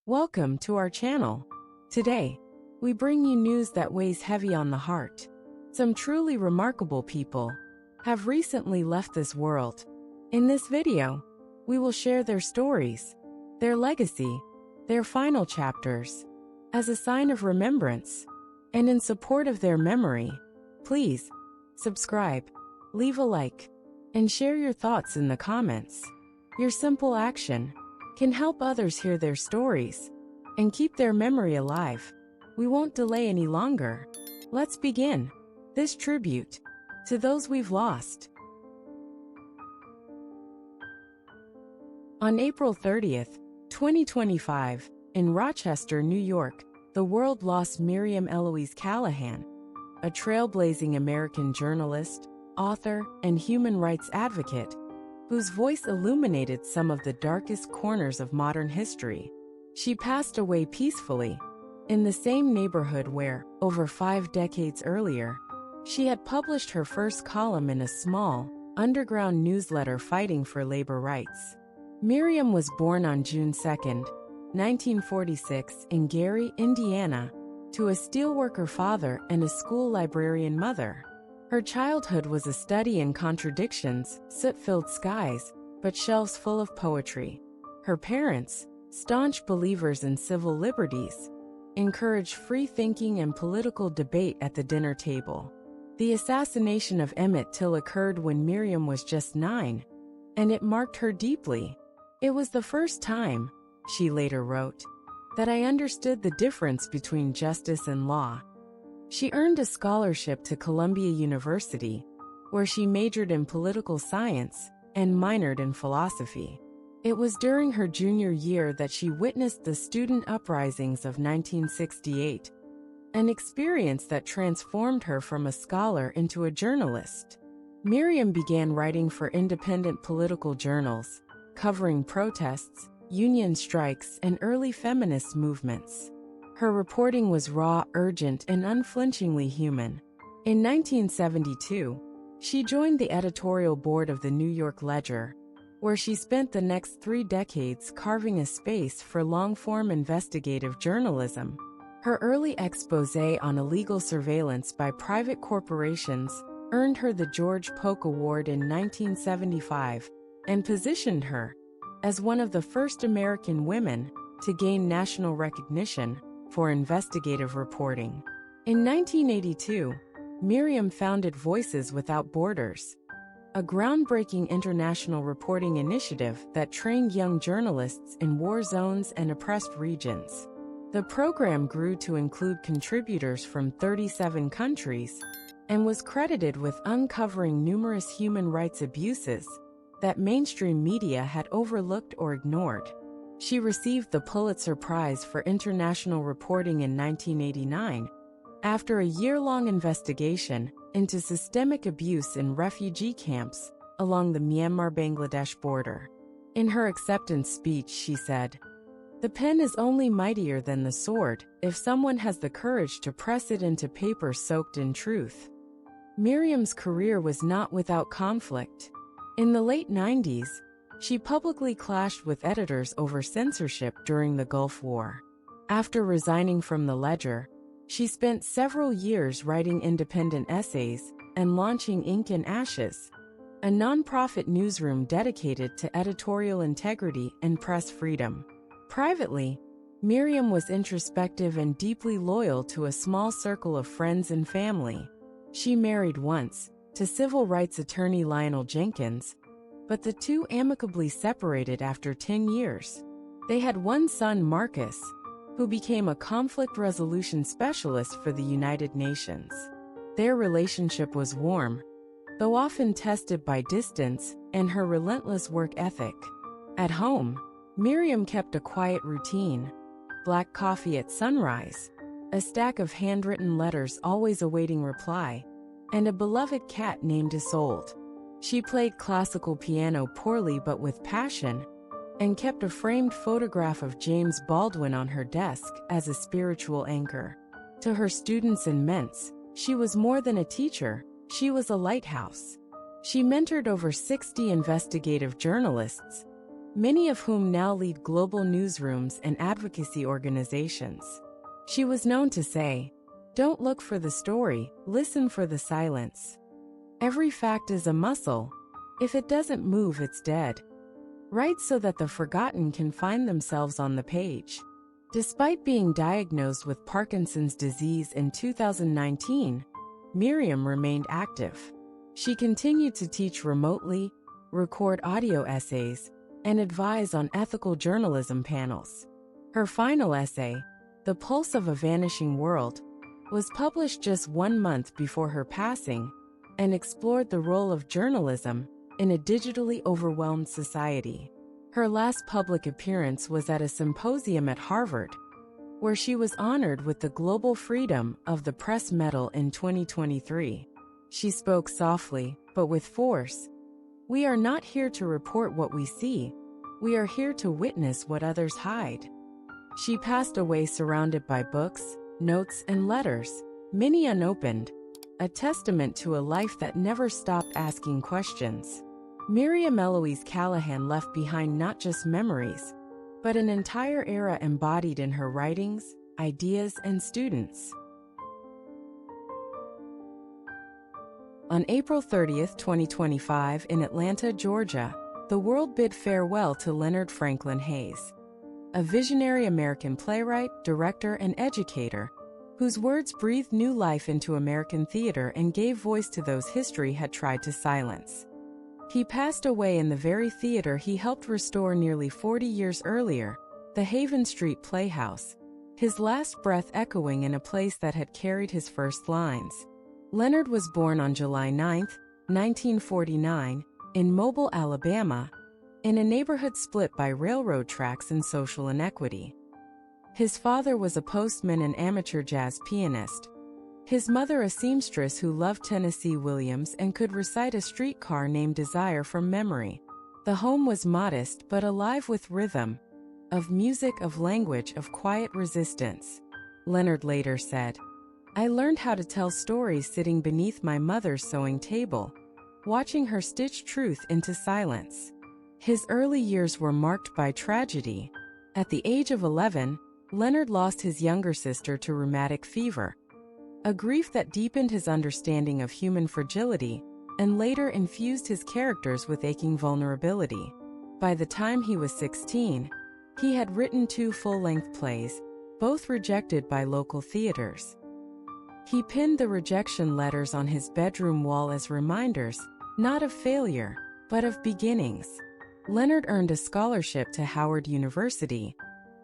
Welcome to our channel. Today, we bring you news that weighs heavy on the heart. Some truly remarkable people have recently left this world. In this video, we will share their stories, their legacy, their final chapters. As a sign of remembrance and in support of their memory, please subscribe, leave a like, and share your thoughts in the comments. Your simple action can help others hear their stories and keep their memory alive. We won't delay any longer. Let's begin this tribute to those we've lost. On April 30th, 2025, in Rochester, New York, the world lost Miriam Eloise Callahan, a trailblazing American journalist, author, and human rights advocate whose voice illuminated some of the darkest corners of modern history. She passed away peacefully in the same neighborhood where, over 5 decades earlier, she had published her first column in a small, underground newsletter fighting for labor rights. Miriam was born on June 2, 1946, in Gary, Indiana, to a steelworker father and a school librarian mother. Her childhood was a study in contradictions, soot-filled skies, but shelves full of poetry. Her parents, staunch believers in civil liberties, encouraged free thinking and political debate at the dinner table. The assassination of Emmett Till occurred when Miriam was just 9, and it marked her deeply. "It was the first time," she later wrote, "that I understood the difference between justice and law." She earned a scholarship to Columbia University, where she majored in political science and minored in philosophy. It was during her junior year that she witnessed the student uprisings of 1968, an experience that transformed her from a scholar into a journalist. Miriam began writing for independent political journals, covering protests, union strikes, and early feminist movements. Her reporting was raw, urgent, and unflinchingly human. In 1972, she joined the editorial board of the New York Ledger, where she spent the next 3 decades carving a space for long-form investigative journalism. Her early exposé on illegal surveillance by private corporations earned her the George Polk Award in 1975 and positioned her as one of the first American women to gain national recognition for investigative reporting. In 1982, Miriam founded Voices Without Borders, a groundbreaking international reporting initiative that trained young journalists in war zones and oppressed regions. The program grew to include contributors from 37 countries and was credited with uncovering numerous human rights abuses that mainstream media had overlooked or ignored. She received the Pulitzer Prize for International Reporting in 1989 after a year-long investigation into systemic abuse in refugee camps along the Myanmar-Bangladesh border. In her acceptance speech, she said, "The pen is only mightier than the sword if someone has the courage to press it into paper soaked in truth." Miriam's career was not without conflict. In the late 90s, she publicly clashed with editors over censorship during the Gulf War. After resigning from the Ledger, she spent several years writing independent essays and launching Ink and Ashes, a nonprofit newsroom dedicated to editorial integrity and press freedom. Privately, Miriam was introspective and deeply loyal to a small circle of friends and family. She married once, to civil rights attorney Lionel Jenkins, but the two amicably separated after 10 years. They had one son, Marcus, who became a conflict resolution specialist for the United Nations. Their relationship was warm, though often tested by distance and her relentless work ethic. At home, Miriam kept a quiet routine: black coffee at sunrise, a stack of handwritten letters always awaiting reply, and a beloved cat named Isolde. She played classical piano poorly but with passion, and kept a framed photograph of James Baldwin on her desk as a spiritual anchor. To her students and ments, she was more than a teacher, she was a lighthouse. She mentored over 60 investigative journalists, many of whom now lead global newsrooms and advocacy organizations. She was known to say, "Don't look for the story, listen for the silence. Every fact is a muscle. If it doesn't move, it's dead." Write so that the forgotten can find themselves on the page. Despite being diagnosed with Parkinson's disease in 2019, Miriam remained active. She continued to teach remotely, record audio essays, and advise on ethical journalism panels. Her final essay, The Pulse of a Vanishing World, was published just 1 month before her passing and explored the role of journalism in a digitally overwhelmed society. Her last public appearance was at a symposium at Harvard, where she was honored with the Global Freedom of the Press Medal in 2023. She spoke softly, but with force. "We are not here to report what we see. We are here to witness what others hide." She passed away surrounded by books, notes, and letters, many unopened, a testament to a life that never stopped asking questions. Miriam Eloise Callahan left behind not just memories, but an entire era embodied in her writings, ideas, and students. On April 30, 2025, in Atlanta, Georgia, the world bid farewell to Leonard Franklin Hayes, a visionary American playwright, director, and educator, whose words breathed new life into American theater and gave voice to those history had tried to silence. He passed away in the very theater he helped restore nearly 40 years earlier, the Haven Street Playhouse, his last breath echoing in a place that had carried his first lines. Leonard was born on July 9, 1949, in Mobile, Alabama, in a neighborhood split by railroad tracks and social inequity. His father was a postman and amateur jazz pianist. His mother a seamstress who loved Tennessee Williams and could recite A Streetcar Named Desire from memory. The home was modest but alive with rhythm, of music, of language, of quiet resistance. Leonard later said, "I learned how to tell stories sitting beneath my mother's sewing table, watching her stitch truth into silence." His early years were marked by tragedy. At the age of 11, Leonard lost his younger sister to rheumatic fever, a grief that deepened his understanding of human fragility and later infused his characters with aching vulnerability. By the time he was 16, he had written 2 full-length plays, both rejected by local theaters. He pinned the rejection letters on his bedroom wall as reminders, not of failure, but of beginnings. Leonard earned a scholarship to Howard University,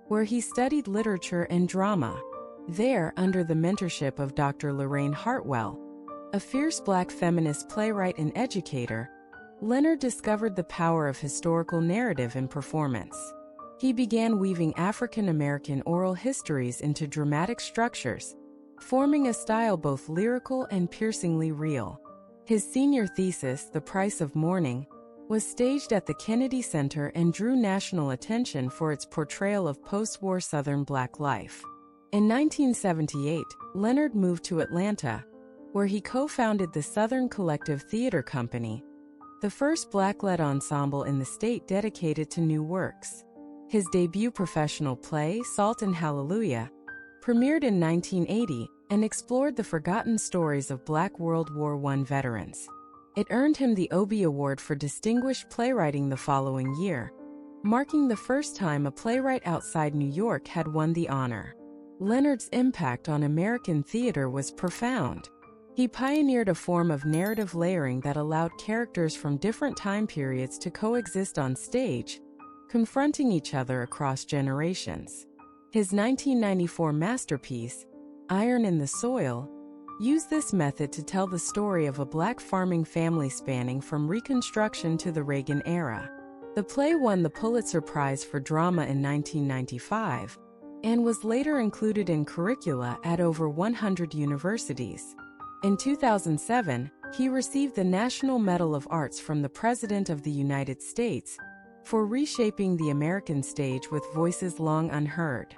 where he studied literature and drama. There, under the mentorship of Dr. Lorraine Hartwell, a fierce Black feminist playwright and educator, Leonard discovered the power of historical narrative in performance. He began weaving African American oral histories into dramatic structures, forming a style both lyrical and piercingly real. His senior thesis, The Price of Mourning, was staged at the Kennedy Center and drew national attention for its portrayal of post-war Southern Black life. In 1978, Leonard moved to Atlanta, where he co-founded the Southern Collective Theater Company, the first Black-led ensemble in the state dedicated to new works. His debut professional play, Salt and Hallelujah, premiered in 1980 and explored the forgotten stories of Black World War I veterans. It earned him the Obie Award for Distinguished Playwriting the following year, marking the first time a playwright outside New York had won the honor. Leonard's impact on American theater was profound. He pioneered a form of narrative layering that allowed characters from different time periods to coexist on stage, confronting each other across generations. His 1994 masterpiece, Iron in the Soil, used this method to tell the story of a Black farming family spanning from Reconstruction to the Reagan era. The play won the Pulitzer Prize for Drama in 1995 and was later included in curricula at over 100 universities. In 2007, he received the National Medal of Arts from the President of the United States for reshaping the American stage with voices long unheard.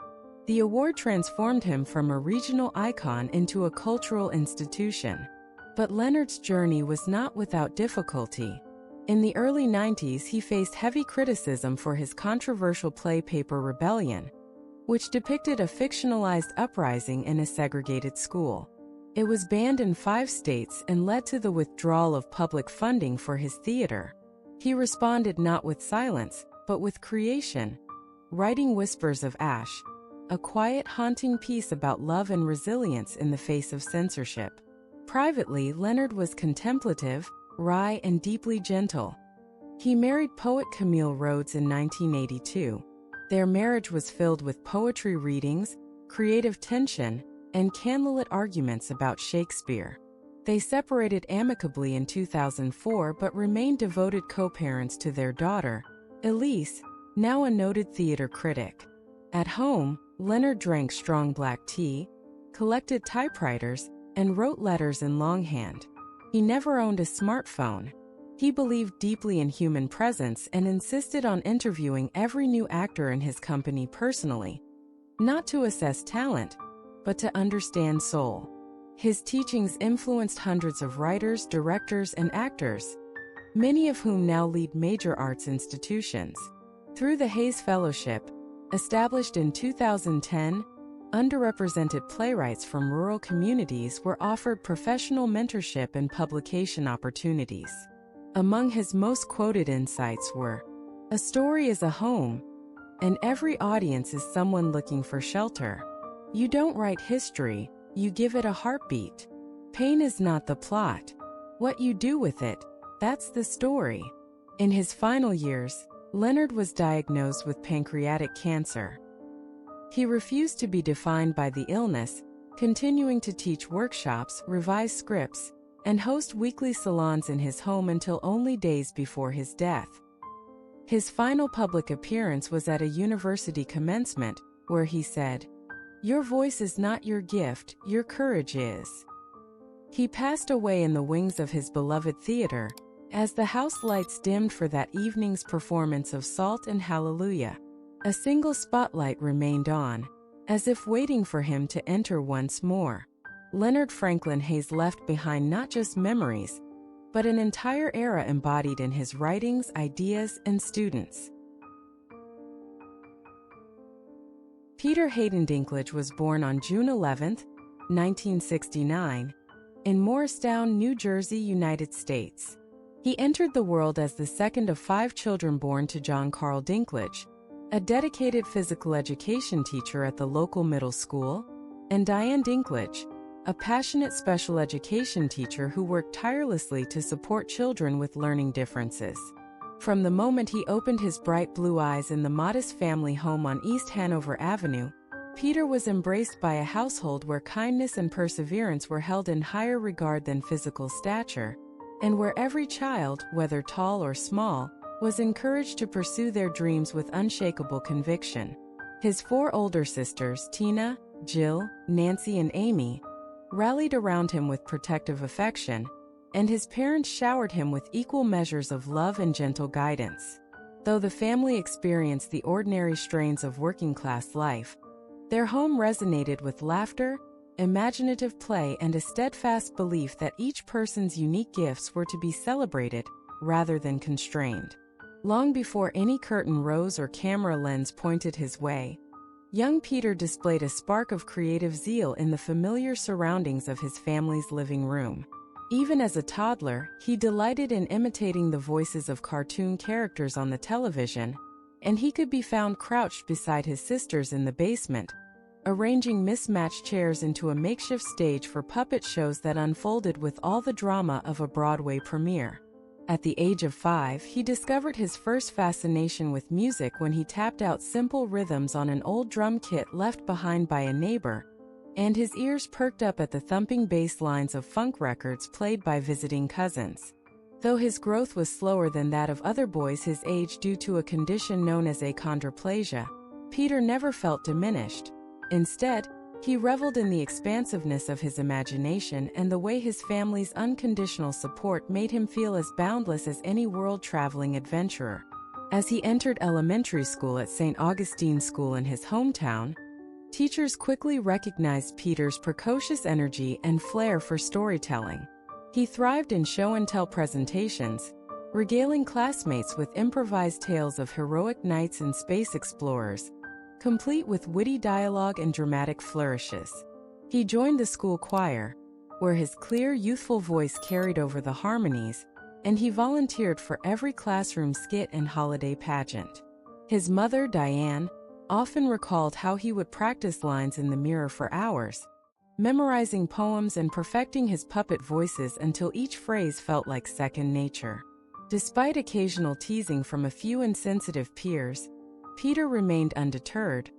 The award transformed him from a regional icon into a cultural institution. But Leonard's journey was not without difficulty. In the early 90s, he faced heavy criticism for his controversial play Paper Rebellion, which depicted a fictionalized uprising in a segregated school. It was banned in 5 states and led to the withdrawal of public funding for his theater. He responded not with silence, but with creation, writing Whispers of Ash, a quiet, haunting piece about love and resilience in the face of censorship. Privately, Leonard was contemplative, wry, and deeply gentle. He married poet Camille Rhodes in 1982. Their marriage was filled with poetry readings, creative tension, and candlelit arguments about Shakespeare. They separated amicably in 2004 but remained devoted co-parents to their daughter, Elise, now a noted theater critic. At home, Leonard drank strong black tea, collected typewriters, and wrote letters in longhand. He never owned a smartphone. He believed deeply in human presence and insisted on interviewing every new actor in his company personally, not to assess talent, but to understand soul. His teachings influenced hundreds of writers, directors, and actors, many of whom now lead major arts institutions. Through the Hayes Fellowship, established in 2010, underrepresented playwrights from rural communities were offered professional mentorship and publication opportunities. Among his most quoted insights were, "A story is a home, and every audience is someone looking for shelter. You don't write history, you give it a heartbeat. Pain is not the plot. What you do with it, that's the story." In his final years, Leonard was diagnosed with pancreatic cancer. He refused to be defined by the illness, continuing to teach workshops, revise scripts, and host weekly salons in his home until only days before his death. His final public appearance was at a university commencement, where he said, "Your voice is not your gift, your courage is." He passed away in the wings of his beloved theater, as the house lights dimmed for that evening's performance of Salt and Hallelujah. A single spotlight remained on, as if waiting for him to enter once more. Leonard Franklin Hayes left behind not just memories, but an entire era embodied in his writings, ideas, and students. Peter Hayden Dinklage was born on June 11, 1969, in Morristown, New Jersey, United States. He entered the world as the second of 5 children born to John Carl Dinklage, a dedicated physical education teacher at the local middle school, and Diane Dinklage, a passionate special education teacher who worked tirelessly to support children with learning differences. From the moment he opened his bright blue eyes in the modest family home on East Hanover Avenue, Peter was embraced by a household where kindness and perseverance were held in higher regard than physical stature, and where every child, whether tall or small, was encouraged to pursue their dreams with unshakable conviction. His 4 older sisters, Tina, Jill, Nancy, and Amy, rallied around him with protective affection, and his parents showered him with equal measures of love and gentle guidance. Though the family experienced the ordinary strains of working-class life, their home resonated with laughter, imaginative play, and a steadfast belief that each person's unique gifts were to be celebrated rather than constrained. Long before any curtain rose or camera lens pointed his way, young Peter displayed a spark of creative zeal in the familiar surroundings of his family's living room. Even as a toddler, he delighted in imitating the voices of cartoon characters on the television, and he could be found crouched beside his sisters in the basement, arranging mismatched chairs into a makeshift stage for puppet shows that unfolded with all the drama of a Broadway premiere. At the age of 5, he discovered his first fascination with music when he tapped out simple rhythms on an old drum kit left behind by a neighbor, and his ears perked up at the thumping bass lines of funk records played by visiting cousins. Though his growth was slower than that of other boys his age due to a condition known as achondroplasia, Peter never felt diminished. Instead, he reveled in the expansiveness of his imagination and the way his family's unconditional support made him feel as boundless as any world-traveling adventurer. As he entered elementary school at St. Augustine School in his hometown, teachers quickly recognized Peter's precocious energy and flair for storytelling. He thrived in show-and-tell presentations, regaling classmates with improvised tales of heroic knights and space explorers, complete with witty dialogue and dramatic flourishes. He joined the school choir, where his clear, youthful voice carried over the harmonies, and he volunteered for every classroom skit and holiday pageant. His mother, Diane, often recalled how he would practice lines in the mirror for hours, memorizing poems and perfecting his puppet voices until each phrase felt like second nature. Despite occasional teasing from a few insensitive peers, Peter remained undeterred,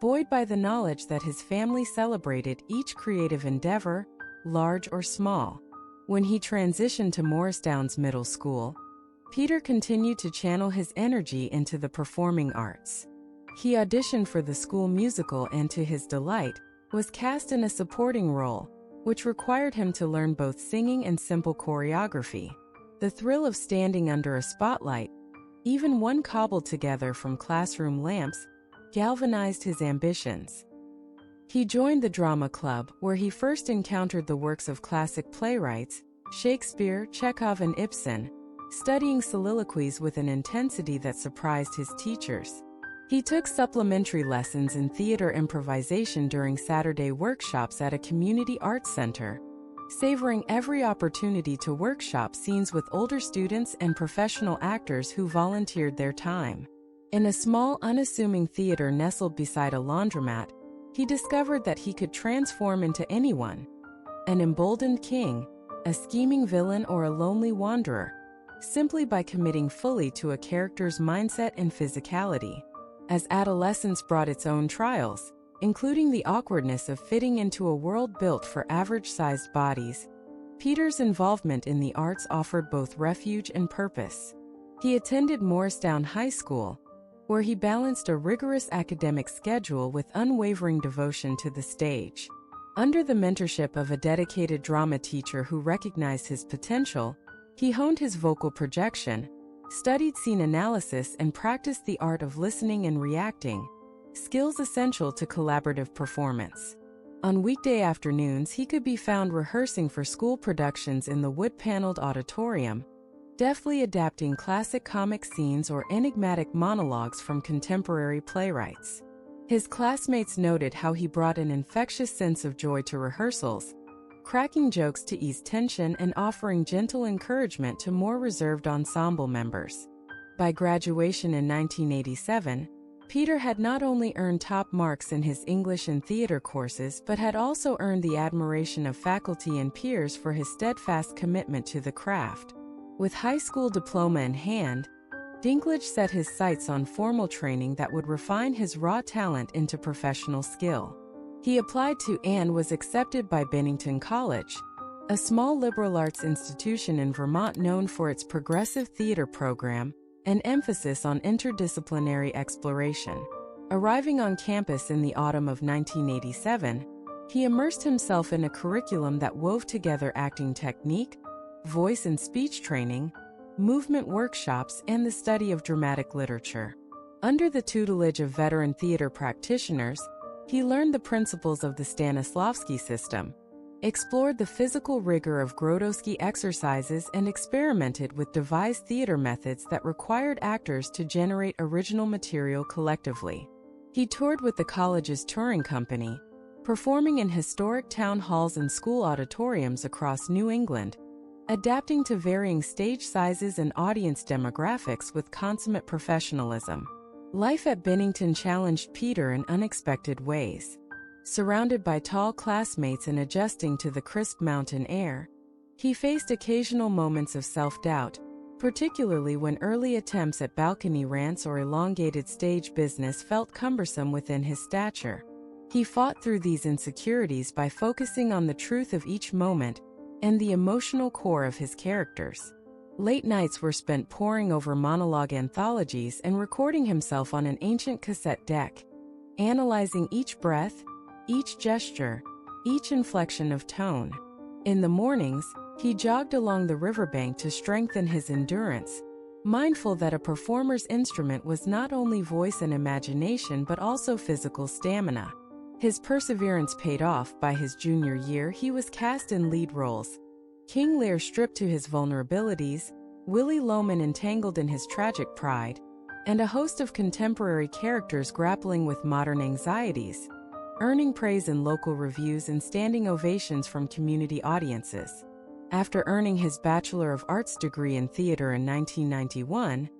buoyed by the knowledge that his family celebrated each creative endeavor, large or small. When he transitioned to Morrisdowns Middle School, Peter continued to channel his energy into the performing arts. He auditioned for the school musical and, to his delight, was cast in a supporting role, which required him to learn both singing and simple choreography. The thrill of standing under a spotlight, even one cobbled together from classroom lamps, galvanized his ambitions. He joined the drama club, where he first encountered the works of classic playwrights, Shakespeare, Chekhov, and Ibsen, studying soliloquies with an intensity that surprised his teachers. He took supplementary lessons in theater improvisation during Saturday workshops at a community arts center, savoring every opportunity to workshop scenes with older students and professional actors who volunteered their time. In a small, unassuming theater nestled beside a laundromat, he discovered that he could transform into anyone: an emboldened king, a scheming villain, or a lonely wanderer, simply by committing fully to a character's mindset and physicality. As adolescence brought its own trials, including the awkwardness of fitting into a world built for average-sized bodies, Peter's involvement in the arts offered both refuge and purpose. He attended Morristown High School, where he balanced a rigorous academic schedule with unwavering devotion to the stage. Under the mentorship of a dedicated drama teacher who recognized his potential, he honed his vocal projection, studied scene analysis, and practiced the art of listening and reacting, skills essential to collaborative performance. On weekday afternoons, he could be found rehearsing for school productions in the wood-paneled auditorium, deftly adapting classic comic scenes or enigmatic monologues from contemporary playwrights. His classmates noted how he brought an infectious sense of joy to rehearsals, cracking jokes to ease tension and offering gentle encouragement to more reserved ensemble members. By graduation in 1987, Peter had not only earned top marks in his English and theater courses but had also earned the admiration of faculty and peers for his steadfast commitment to the craft. With high school diploma in hand, Dinklage set his sights on formal training that would refine his raw talent into professional skill. He applied to and was accepted by Bennington College, a small liberal arts institution in Vermont known for its progressive theater program and emphasis on interdisciplinary exploration. Arriving on campus in the autumn of 1987, he immersed himself in a curriculum that wove together acting technique, voice and speech training, movement workshops, and the study of dramatic literature. Under the tutelage of veteran theater practitioners, he learned the principles of the Stanislavski system, explored the physical rigor of Grotowski exercises, and experimented with devised theater methods that required actors to generate original material collectively. He toured with the college's touring company, performing in historic town halls and school auditoriums across New England, adapting to varying stage sizes and audience demographics with consummate professionalism. Life at Bennington challenged Peter in unexpected ways. Surrounded by tall classmates and adjusting to the crisp mountain air, he faced occasional moments of self-doubt, particularly when early attempts at balcony rants or elongated stage business felt cumbersome within his stature. He fought through these insecurities by focusing on the truth of each moment and the emotional core of his characters. Late nights were spent poring over monologue anthologies and recording himself on an ancient cassette deck, analyzing each breath, each gesture, each inflection of tone. In the mornings, he jogged along the riverbank to strengthen his endurance, mindful that a performer's instrument was not only voice and imagination but also physical stamina. His perseverance paid off. By his junior year, he was cast in lead roles. King Lear stripped to his vulnerabilities, Willy Loman entangled in his tragic pride, and a host of contemporary characters grappling with modern anxieties, earning praise in local reviews and standing ovations from community audiences. After earning his Bachelor of Arts degree in theater in 1991,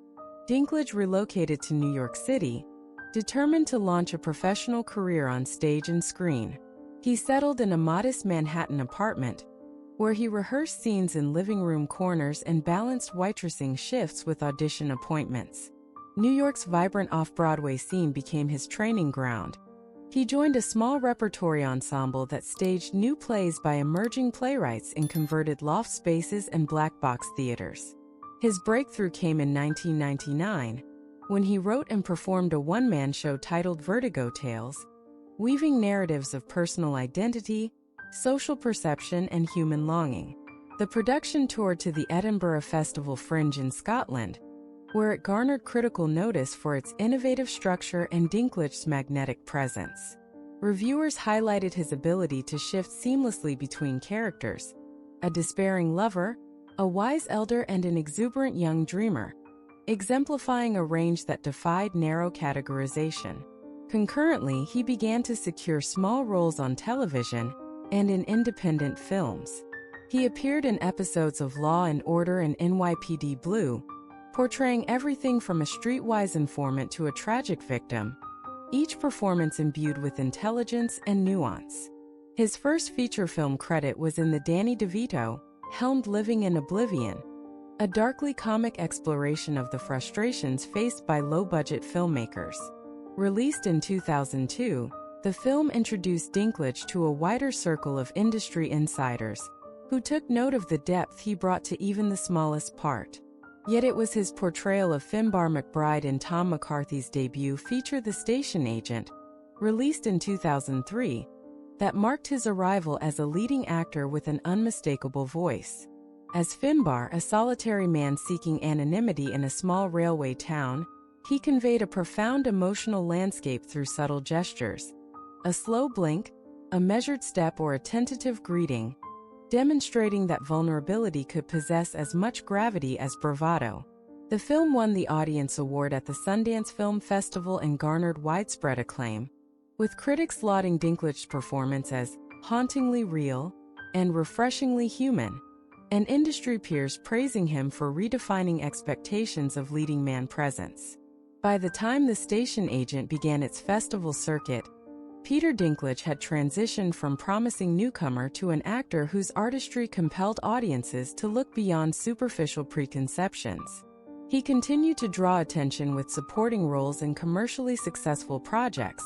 Dinklage relocated to New York City, determined to launch a professional career on stage and screen. He settled in a modest Manhattan apartment, where he rehearsed scenes in living room corners and balanced waitressing shifts with audition appointments. New York's vibrant off-Broadway scene became his training ground. He joined a small repertory ensemble that staged new plays by emerging playwrights in converted loft spaces and black box theaters. His breakthrough came in 1999, when he wrote and performed a one-man show titled Vertigo Tales, weaving narratives of personal identity, social perception, and human longing. The production toured to the Edinburgh Festival Fringe in Scotland, where it garnered critical notice for its innovative structure and Dinklage's magnetic presence. Reviewers highlighted his ability to shift seamlessly between characters: a despairing lover, a wise elder, and an exuberant young dreamer, exemplifying a range that defied narrow categorization. Concurrently, he began to secure small roles on television and in independent films. He appeared in episodes of Law and Order and NYPD Blue, portraying everything from a streetwise informant to a tragic victim, each performance imbued with intelligence and nuance. His first feature film credit was in the Danny DeVito-helmed Living in Oblivion, a darkly comic exploration of the frustrations faced by low-budget filmmakers. Released in 2002, the film introduced Dinklage to a wider circle of industry insiders, who took note of the depth he brought to even the smallest part. Yet it was his portrayal of Finbar McBride in Tom McCarthy's debut feature The Station Agent, released in 2003, that marked his arrival as a leading actor with an unmistakable voice. As Finbar, a solitary man seeking anonymity in a small railway town, he conveyed a profound emotional landscape through subtle gestures: a slow blink, a measured step, or a tentative greeting, demonstrating that vulnerability could possess as much gravity as bravado. The film won the Audience Award at the Sundance Film Festival and garnered widespread acclaim, with critics lauding Dinklage's performance as hauntingly real and refreshingly human, and industry peers praising him for redefining expectations of leading man presence. By the time The Station Agent began its festival circuit, Peter Dinklage had transitioned from promising newcomer to an actor whose artistry compelled audiences to look beyond superficial preconceptions. He continued to draw attention with supporting roles in commercially successful projects,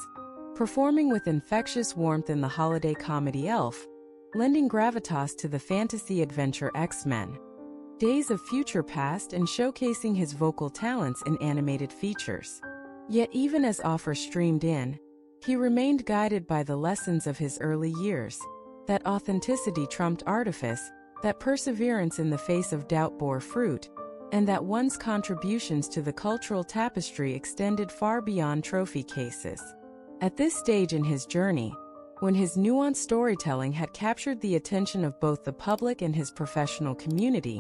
performing with infectious warmth in the holiday comedy Elf, lending gravitas to the fantasy adventure X-Men: Days of Future Past, and showcasing his vocal talents in animated features. Yet even as offers streamed in, he remained guided by the lessons of his early years, that authenticity trumped artifice, that perseverance in the face of doubt bore fruit, and that one's contributions to the cultural tapestry extended far beyond trophy cases. At this stage in his journey, when his nuanced storytelling had captured the attention of both the public and his professional community,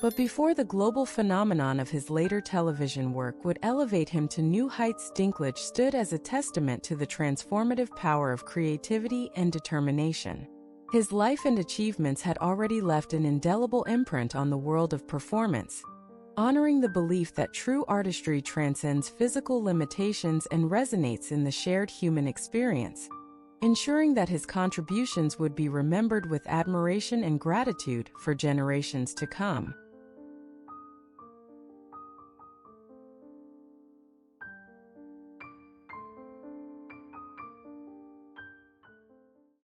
but before the global phenomenon of his later television work would elevate him to new heights, Dinklage stood as a testament to the transformative power of creativity and determination. His life and achievements had already left an indelible imprint on the world of performance, honoring the belief that true artistry transcends physical limitations and resonates in the shared human experience, ensuring that his contributions would be remembered with admiration and gratitude for generations to come.